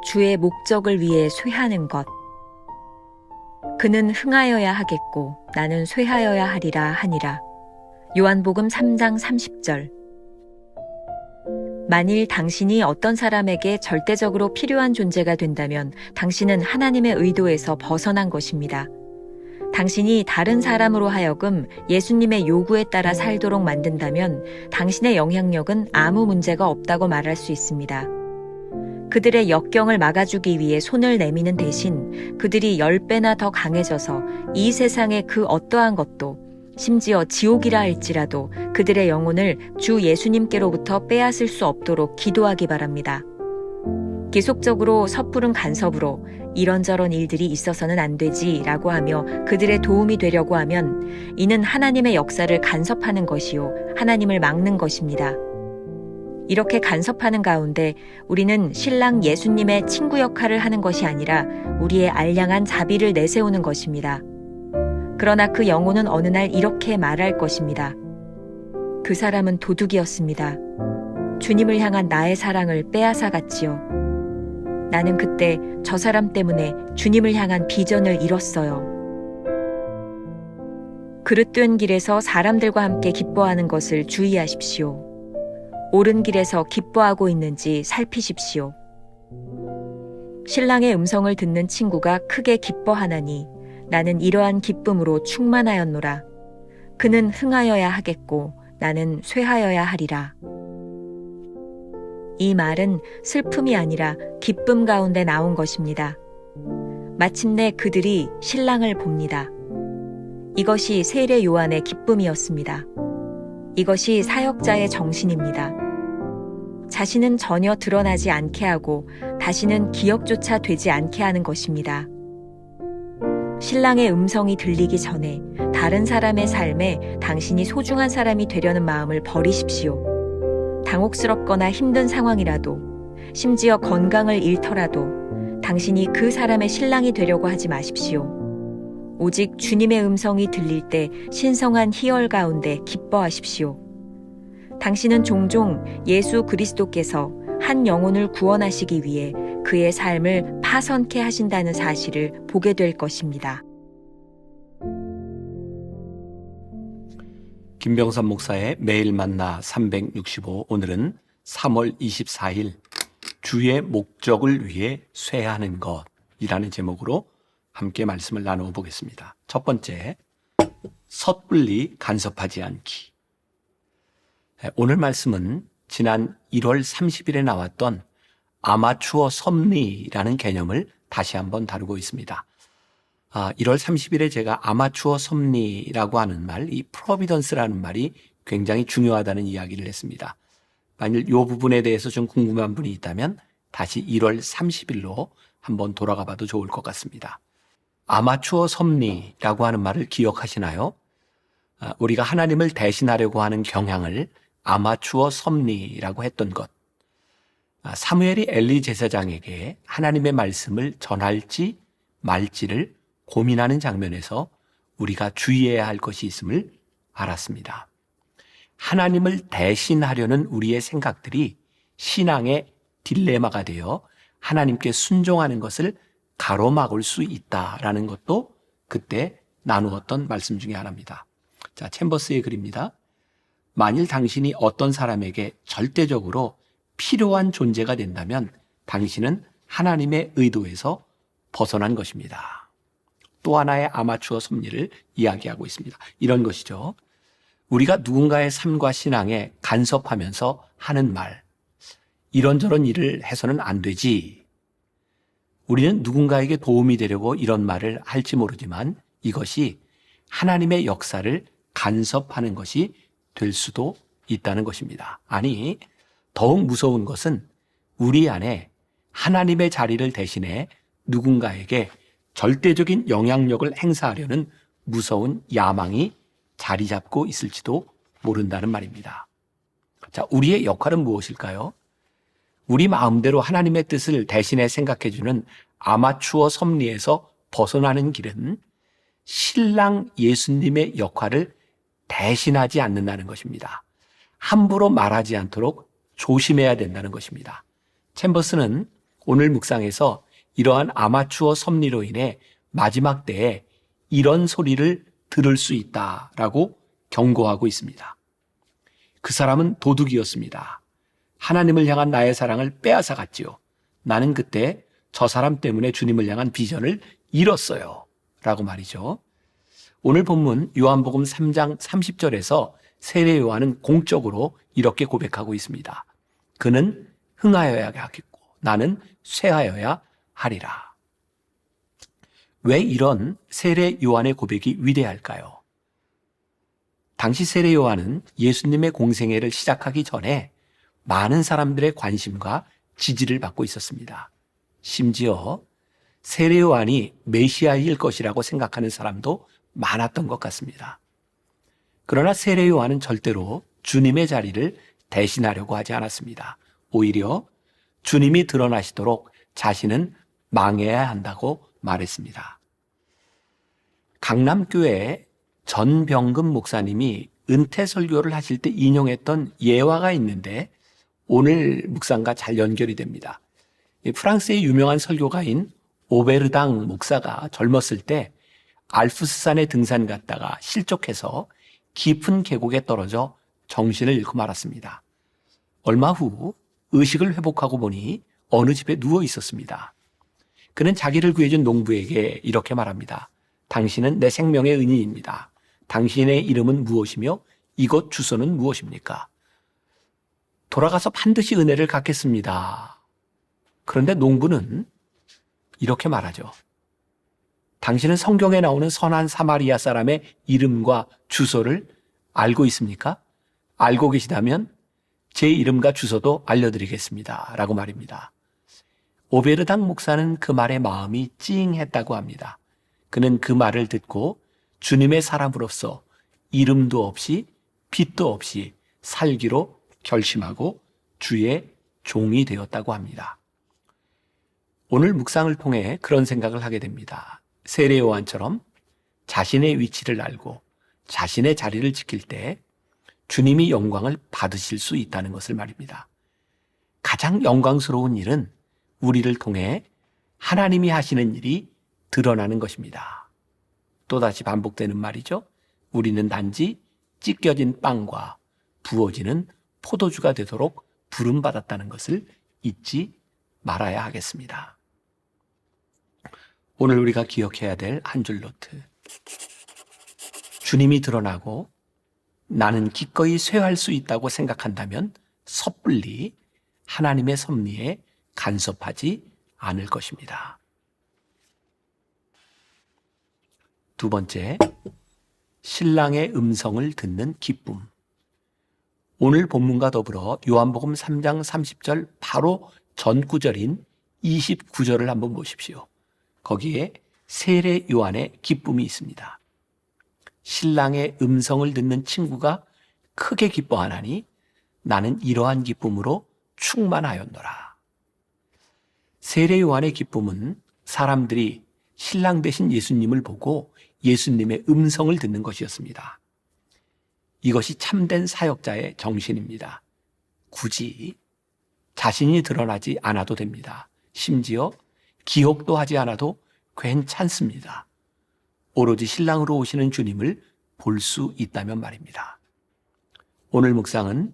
주의 목적을 위해 쇠하는 것. 그는 흥하여야 하겠고 나는 쇠하여야 하리라 하니라. 요한복음 3장 30절. 만일 당신이 어떤 사람에게 절대적으로 필요한 존재가 된다면 당신은 하나님의 의도에서 벗어난 것입니다. 당신이 다른 사람으로 하여금 예수님의 요구에 따라 살도록 만든다면 당신의 영향력은 아무 문제가 없다고 말할 수 있습니다. 그들의 역경을 막아주기 위해 손을 내미는 대신 그들이 10배나 더 강해져서 이 세상의 그 어떠한 것도, 심지어 지옥이라 할지라도 그들의 영혼을 주 예수님께로부터 빼앗을 수 없도록 기도하기 바랍니다. 계속적으로 섣부른 간섭으로 이런저런 일들이 있어서는 안 되지 라고 하며 그들의 도움이 되려고 하면 이는 하나님의 역사를 간섭하는 것이요 하나님을 막는 것입니다. 이렇게 간섭하는 가운데 우리는 신랑 예수님의 친구 역할을 하는 것이 아니라 우리의 알량한 자비를 내세우는 것입니다. 그러나 그 영혼은 어느 날 이렇게 말할 것입니다. 그 사람은 도둑이었습니다. 주님을 향한 나의 사랑을 빼앗아 갔지요. 나는 그때 저 사람 때문에 주님을 향한 비전을 잃었어요. 그릇된 길에서 사람들과 함께 기뻐하는 것을 주의하십시오. 옳은 길에서 기뻐하고 있는지 살피십시오. 신랑의 음성을 듣는 친구가 크게 기뻐하나니 나는 이러한 기쁨으로 충만하였노라. 그는 흥하여야 하겠고 나는 쇠하여야 하리라. 이 말은 슬픔이 아니라 기쁨 가운데 나온 것입니다. 마침내 그들이 신랑을 봅니다. 이것이 세례 요한의 기쁨이었습니다. 이것이 사역자의 정신입니다. 자신은 전혀 드러나지 않게 하고 다시는 기억조차 되지 않게 하는 것입니다. 신랑의 음성이 들리기 전에 다른 사람의 삶에 당신이 소중한 사람이 되려는 마음을 버리십시오. 당혹스럽거나 힘든 상황이라도, 심지어 건강을 잃더라도 당신이 그 사람의 신랑이 되려고 하지 마십시오. 오직 주님의 음성이 들릴 때 신성한 희열 가운데 기뻐하십시오. 당신은 종종 예수 그리스도께서 한 영혼을 구원하시기 위해 그의 삶을 파선케 하신다는 사실을 보게 될 것입니다. 김병선 목사의 매일 만나 365, 오늘은 3월 24일 주의 목적을 위해 쇠하는 것이라는 제목으로 함께 말씀을 나누어 보겠습니다. 첫 번째, 섣불리 간섭하지 않기. 오늘 말씀은 지난 1월 30일에 나왔던 아마추어 섭리라는 개념을 다시 한번 다루고 있습니다. 1월 30일에 제가 아마추어 섭리라고 하는 말, 이 프로비던스라는 말이 굉장히 중요하다는 이야기를 했습니다. 만일 이 부분에 대해서 좀 궁금한 분이 있다면 다시 1월 30일로 한번 돌아가 봐도 좋을 것 같습니다. 아마추어 섭리라고 하는 말을 기억하시나요? 우리가 하나님을 대신하려고 하는 경향을 아마추어 섭리라고 했던 것. 사무엘이 엘리 제사장에게 하나님의 말씀을 전할지 말지를 고민하는 장면에서 우리가 주의해야 할 것이 있음을 알았습니다. 하나님을 대신하려는 우리의 생각들이 신앙의 딜레마가 되어 하나님께 순종하는 것을 가로막을 수 있다라는 것도 그때 나누었던 말씀 중에 하나입니다. 자, 챔버스의 글입니다. 만일 당신이 어떤 사람에게 절대적으로 필요한 존재가 된다면 당신은 하나님의 의도에서 벗어난 것입니다. 또 하나의 아마추어 섭리를 이야기하고 있습니다. 이런 것이죠. 우리가 누군가의 삶과 신앙에 간섭하면서 하는 말, 이런저런 일을 해서는 안 되지. 우리는 누군가에게 도움이 되려고 이런 말을 할지 모르지만 이것이 하나님의 역사를 간섭하는 것이 될 수도 있다는 것입니다. 아니, 더욱 무서운 것은 우리 안에 하나님의 자리를 대신해 누군가에게 절대적인 영향력을 행사하려는 무서운 야망이 자리 잡고 있을지도 모른다는 말입니다. 자, 우리의 역할은 무엇일까요? 우리 마음대로 하나님의 뜻을 대신해 생각해주는 아마추어 섭리에서 벗어나는 길은 신랑 예수님의 역할을 대신하지 않는다는 것입니다. 함부로 말하지 않도록 조심해야 된다는 것입니다. 챔버스는 오늘 묵상에서 이러한 아마추어 섭리로 인해 마지막 때에 이런 소리를 들을 수 있다라고 경고하고 있습니다. 그 사람은 도둑이었습니다. 하나님을 향한 나의 사랑을 빼앗아 갔지요. 나는 그때 저 사람 때문에 주님을 향한 비전을 잃었어요. 라고 말이죠. 오늘 본문 요한복음 3장 30절에서 세례 요한은 공적으로 이렇게 고백하고 있습니다. 그는 흥하여야 하겠고 나는 쇠하여야 하리라. 왜 이런 세례 요한의 고백이 위대할까요? 당시 세례 요한은 예수님의 공생애를 시작하기 전에 많은 사람들의 관심과 지지를 받고 있었습니다. 심지어 세례 요한이 메시아일 것이라고 생각하는 사람도 많았던 것 같습니다. 그러나 세례 요한은 절대로 주님의 자리를 대신하려고 하지 않았습니다. 오히려 주님이 드러나시도록 자신은 망해야 한다고 말했습니다. 강남교회 전병금 목사님이 은퇴 설교를 하실 때 인용했던 예화가 있는데 오늘 묵상과 잘 연결이 됩니다. 프랑스의 유명한 설교가인 오베르당 목사가 젊었을 때 알프스산에 등산 갔다가 실족해서 깊은 계곡에 떨어져 정신을 잃고 말았습니다. 얼마 후 의식을 회복하고 보니 어느 집에 누워 있었습니다. 그는 자기를 구해준 농부에게 이렇게 말합니다. 당신은 내 생명의 은인입니다. 당신의 이름은 무엇이며 이곳 주소는 무엇입니까? 돌아가서 반드시 은혜를 갚겠습니다. 그런데 농부는 이렇게 말하죠. 당신은 성경에 나오는 선한 사마리아 사람의 이름과 주소를 알고 있습니까? 알고 계시다면 제 이름과 주소도 알려드리겠습니다. 라고 말입니다. 오베르당 목사는 그 말에 마음이 찡했다고 합니다. 그는 그 말을 듣고 주님의 사람으로서 이름도 없이 빚도 없이 살기로 결심하고 주의 종이 되었다고 합니다. 오늘 묵상을 통해 그런 생각을 하게 됩니다. 세례 요한처럼 자신의 위치를 알고 자신의 자리를 지킬 때 주님이 영광을 받으실 수 있다는 것을 말입니다. 가장 영광스러운 일은 우리를 통해 하나님이 하시는 일이 드러나는 것입니다. 또다시 반복되는 말이죠. 우리는 단지 찢겨진 빵과 부어지는 포도주가 되도록 부름받았다는 것을 잊지 말아야 하겠습니다. 오늘 우리가 기억해야 될 한 줄 노트. 주님이 드러나고 나는 기꺼이 쇠할 수 있다고 생각한다면 섣불리 하나님의 섭리에 간섭하지 않을 것입니다. 두 번째, 신랑의 음성을 듣는 기쁨. 오늘 본문과 더불어 요한복음 3장 30절 바로 전 구절인 29절을 한번 보십시오. 거기에 세례 요한의 기쁨이 있습니다. 신랑의 음성을 듣는 친구가 크게 기뻐하나니 나는 이러한 기쁨으로 충만하였노라. 세례 요한의 기쁨은 사람들이 신랑 되신 예수님을 보고 예수님의 음성을 듣는 것이었습니다. 이것이 참된 사역자의 정신입니다. 굳이 자신이 드러나지 않아도 됩니다. 심지어 기억도 하지 않아도 괜찮습니다. 오로지 신랑으로 오시는 주님을 볼 수 있다면 말입니다. 오늘 묵상은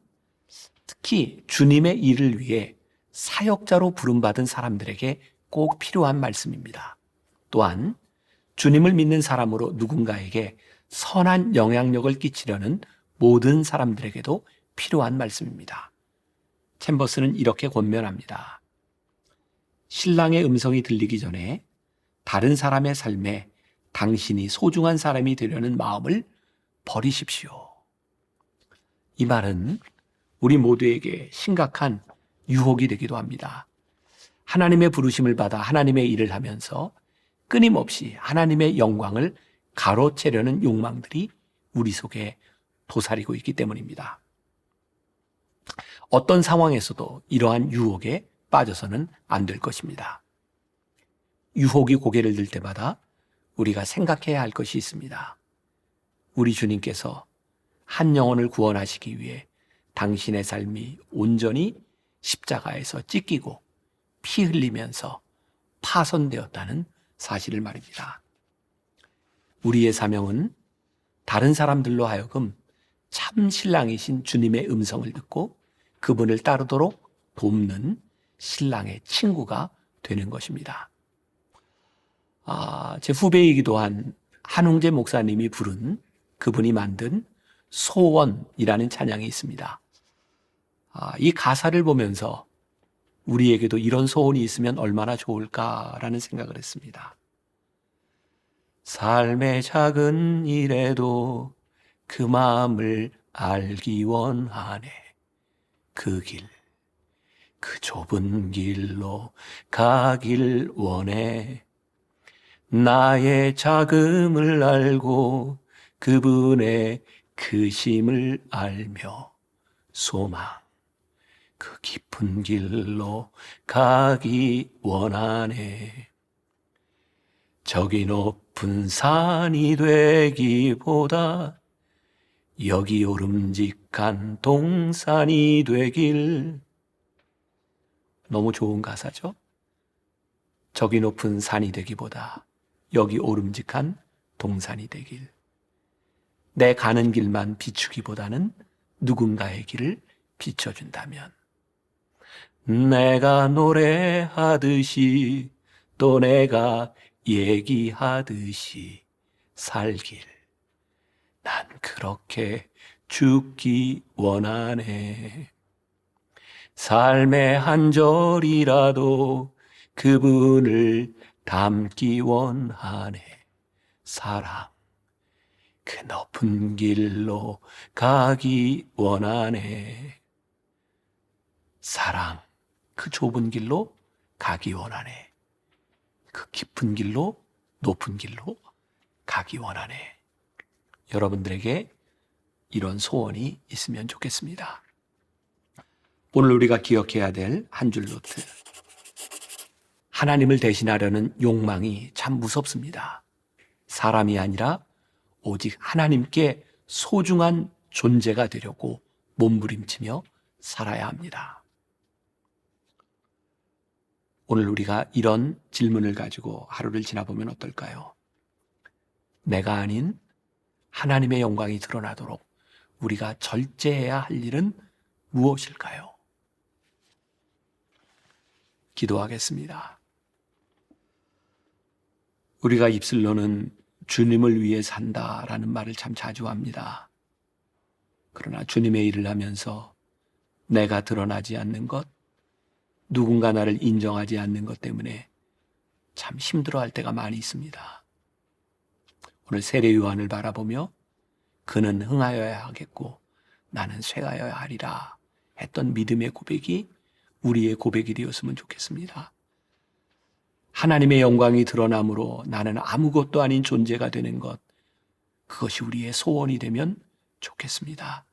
특히 주님의 일을 위해 사역자로 부름받은 사람들에게 꼭 필요한 말씀입니다. 또한 주님을 믿는 사람으로 누군가에게 선한 영향력을 끼치려는 모든 사람들에게도 필요한 말씀입니다. 챔버스는 이렇게 권면합니다. 신랑의 음성이 들리기 전에 다른 사람의 삶에 당신이 소중한 사람이 되려는 마음을 버리십시오. 이 말은 우리 모두에게 심각한 유혹이 되기도 합니다. 하나님의 부르심을 받아 하나님의 일을 하면서 끊임없이 하나님의 영광을 가로채려는 욕망들이 우리 속에 도사리고 있기 때문입니다. 어떤 상황에서도 이러한 유혹에 빠져서는 안 될 것입니다. 유혹이 고개를 들 때마다 우리가 생각해야 할 것이 있습니다. 우리 주님께서 한 영혼을 구원하시기 위해 당신의 삶이 온전히 십자가에서 찢기고 피 흘리면서 파손되었다는 사실을 말입니다. 우리의 사명은 다른 사람들로 하여금 참 신랑이신 주님의 음성을 듣고 그분을 따르도록 돕는 신랑의 친구가 되는 것입니다. 제 후배이기도 한 한웅재 목사님이 부른 그분이 만든 소원이라는 찬양이 있습니다. 이 가사를 보면서 우리에게도 이런 소원이 있으면 얼마나 좋을까라는 생각을 했습니다. 삶의 작은 일에도 그 마음을 알기 원하네. 그 길, 그 좁은 길로 가길 원해. 나의 자금을 알고 그분의 크심을 알며 소망, 그 깊은 길로 가기 원하네. 저기 높은 산이 되기보다 여기 오름직한 동산이 되길. 너무 좋은 가사죠? 저기 높은 산이 되기보다 여기 오름직한 동산이 되길. 내 가는 길만 비추기보다는 누군가의 길을 비춰준다면 내가 노래하듯이 또 내가 얘기하듯이 살길. 난 그렇게 죽기 원하네. 삶의 한 절이라도 그분을 담기 원하네. 사랑, 그 높은 길로 가기 원하네. 사랑, 그 좁은 길로 가기 원하네. 그 깊은 길로, 높은 길로 가기 원하네. 여러분들에게 이런 소원이 있으면 좋겠습니다. 오늘 우리가 기억해야 될 한 줄 노트. 하나님을 대신하려는 욕망이 참 무섭습니다. 사람이 아니라 오직 하나님께 소중한 존재가 되려고 몸부림치며 살아야 합니다. 오늘 우리가 이런 질문을 가지고 하루를 지나보면 어떨까요? 내가 아닌 하나님의 영광이 드러나도록 우리가 절제해야 할 일은 무엇일까요? 기도하겠습니다. 우리가 입술로는 주님을 위해 산다라는 말을 참 자주 합니다. 그러나 주님의 일을 하면서 내가 드러나지 않는 것, 누군가 나를 인정하지 않는 것 때문에 참 힘들어할 때가 많이 있습니다. 오늘 세례 요한을 바라보며 그는 흥하여야 하겠고 나는 쇠하여야 하리라 했던 믿음의 고백이 우리의 고백이 되었으면 좋겠습니다. 하나님의 영광이 드러남으로 나는 아무것도 아닌 존재가 되는 것, 그것이 우리의 소원이 되면 좋겠습니다.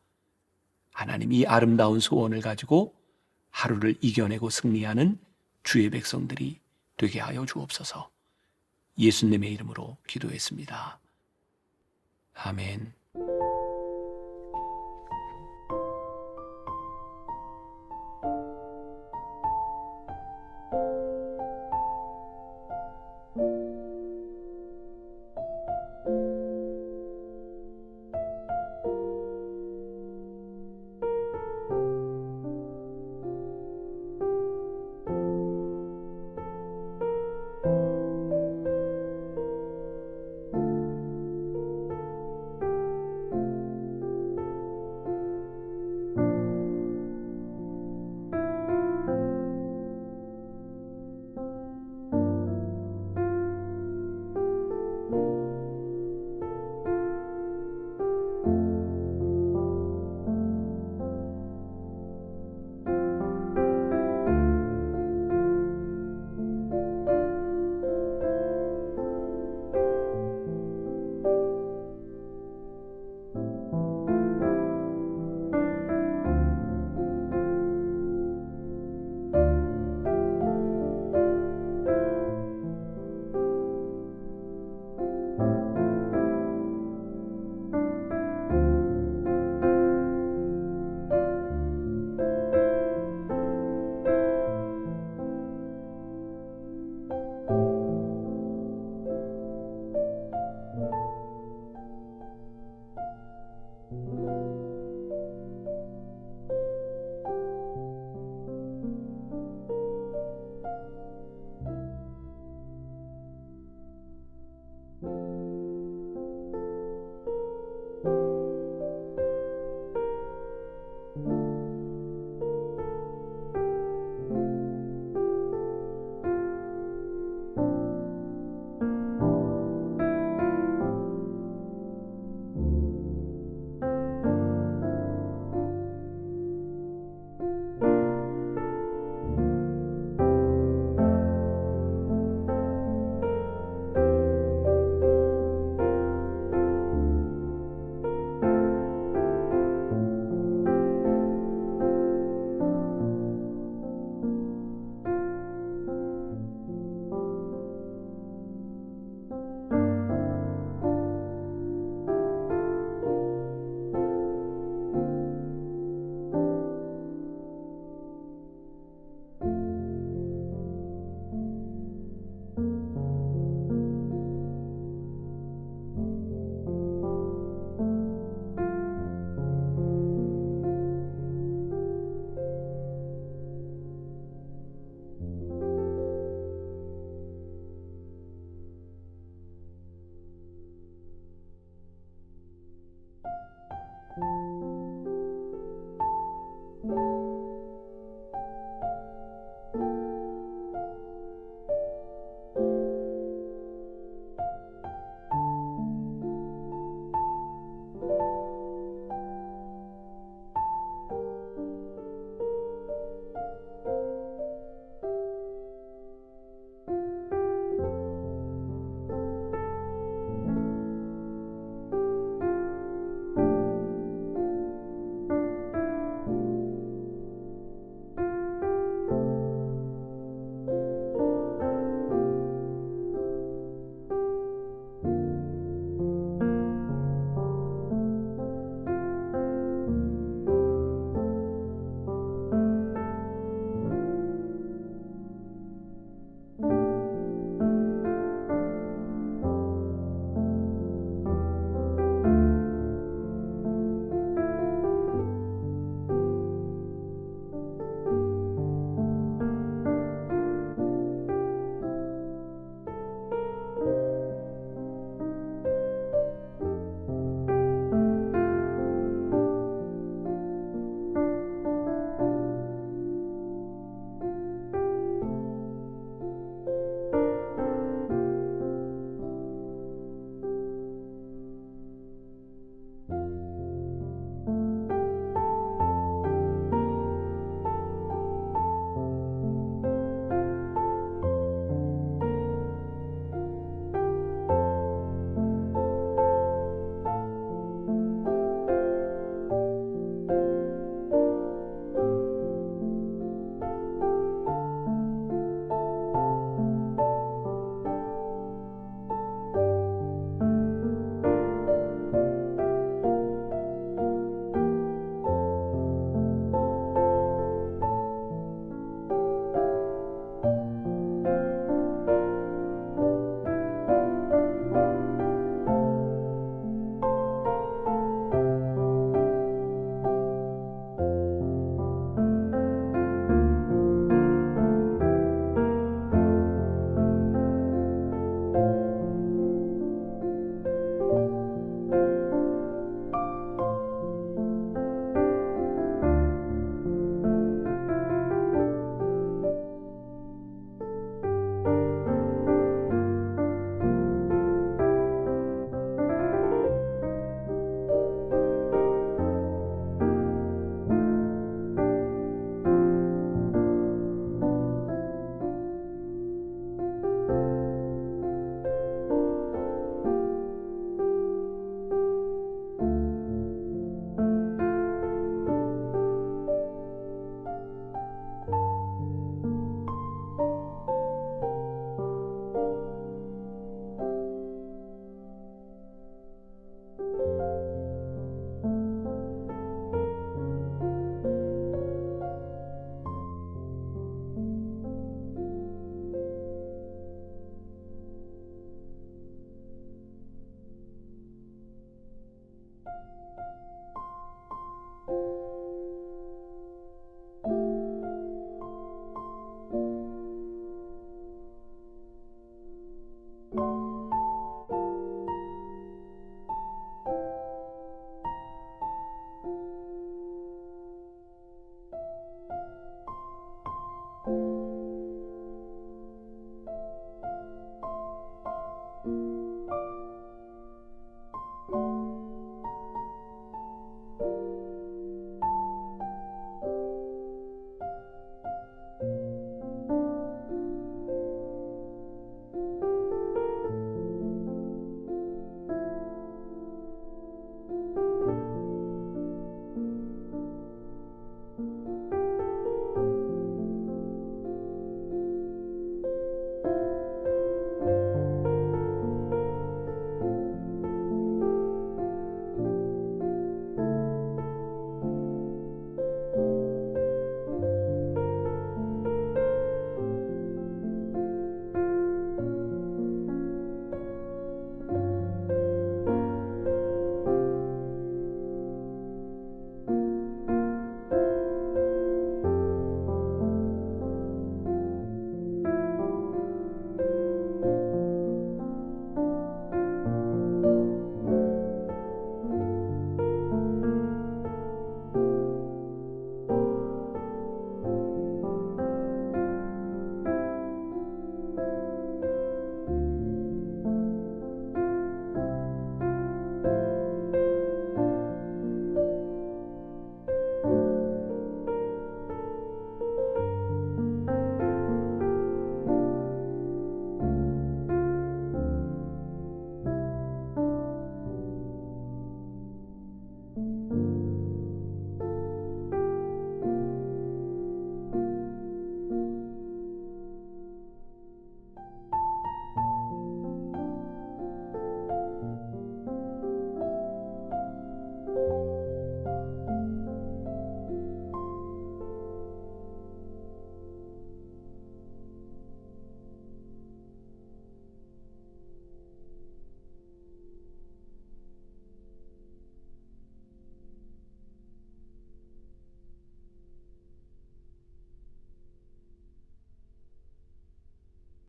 하나님이 아름다운 소원을 가지고 하루를 이겨내고 승리하는 주의 백성들이 되게 하여 주옵소서. 예수님의 이름으로 기도했습니다. 아멘.